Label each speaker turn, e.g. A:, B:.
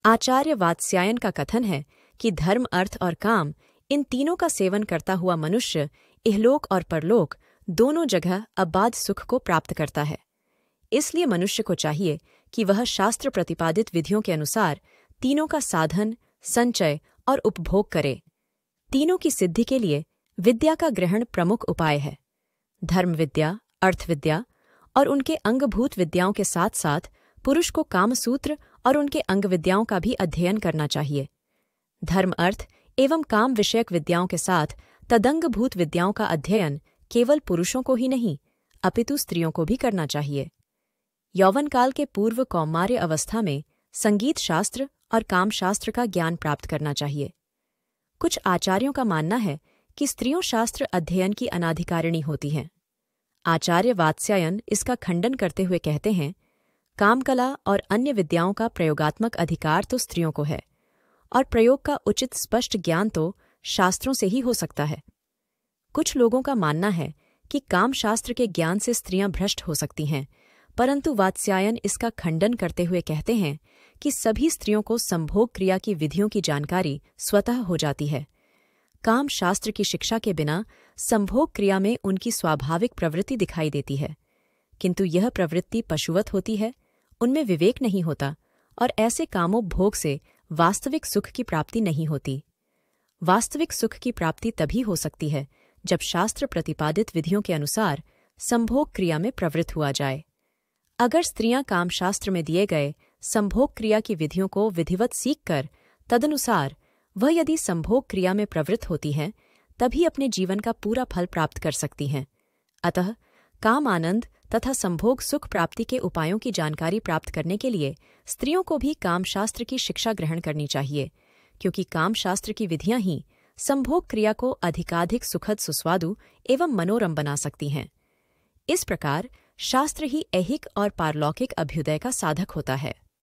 A: आचार्य वात्स्यायन का कथन है कि धर्म, अर्थ और काम, इन तीनों का सेवन करता हुआ मनुष्य इहलोक और परलोक दोनों जगह अबाध सुख को प्राप्त करता है। इसलिए मनुष्य को चाहिए कि वह शास्त्र प्रतिपादित विधियों के अनुसार तीनों का साधन, संचय और उपभोग करे। तीनों की सिद्धि के लिए विद्या का ग्रहण प्रमुख उपाय है। धर्म विद्या, अर्थ विद्या और उनके अंगभूत विद्याओं के साथ साथ पुरुष को कामसूत्र और उनके अंग विद्याओं का भी अध्ययन करना चाहिए। धर्म, अर्थ एवं काम विषयक विद्याओं के साथ तदंगभूत विद्याओं का अध्ययन केवल पुरुषों को ही नहीं अपितु स्त्रियों को भी करना चाहिए। यौवन काल के पूर्व कौमार्य अवस्था में संगीत शास्त्र और काम शास्त्र का ज्ञान प्राप्त करना चाहिए। कुछ आचार्यों का मानना है कि स्त्रियों शास्त्र अध्ययन की अनाधिकारिणी होती हैं। आचार्य वात्स्यायन इसका खंडन करते हुए कहते हैं, कामकला और अन्य विद्याओं का प्रयोगात्मक अधिकार तो स्त्रियों को है और प्रयोग का उचित स्पष्ट ज्ञान तो शास्त्रों से ही हो सकता है। कुछ लोगों का मानना है कि काम शास्त्र के ज्ञान से स्त्रियां भ्रष्ट हो सकती हैं, परंतु वात्स्यायन इसका खंडन करते हुए कहते हैं कि सभी स्त्रियों को संभोग क्रिया की विधियों की जानकारी स्वतः हो जाती है। काम शास्त्र की शिक्षा के बिना संभोग क्रिया में उनकी स्वाभाविक प्रवृत्ति दिखाई देती है, किंतु यह प्रवृत्ति पशुवत होती है, उनमें विवेक नहीं होता और ऐसे कामोपभोग से वास्तविक सुख की प्राप्ति नहीं होती। वास्तविक सुख की प्राप्ति तभी हो सकती है जब शास्त्र प्रतिपादित विधियों के अनुसार संभोग क्रिया में प्रवृत्त हुआ जाए। अगर स्त्रियां कामशास्त्र में दिए गए संभोग क्रिया की विधियों को विधिवत सीखकर तदनुसार वह यदि संभोग क्रिया में प्रवृत्त होती हैं, तभी अपने जीवन का पूरा फल प्राप्त कर सकती हैं। अतः काम आनंद तथा संभोग सुख प्राप्ति के उपायों की जानकारी प्राप्त करने के लिए स्त्रियों को भी कामशास्त्र की शिक्षा ग्रहण करनी चाहिए, क्योंकि कामशास्त्र की विधियां ही संभोग क्रिया को अधिकाधिक सुखद, सुस्वादु एवं मनोरम बना सकती हैं। इस प्रकार शास्त्र ही ऐहिक और पारलौकिक अभ्युदय का साधक होता है।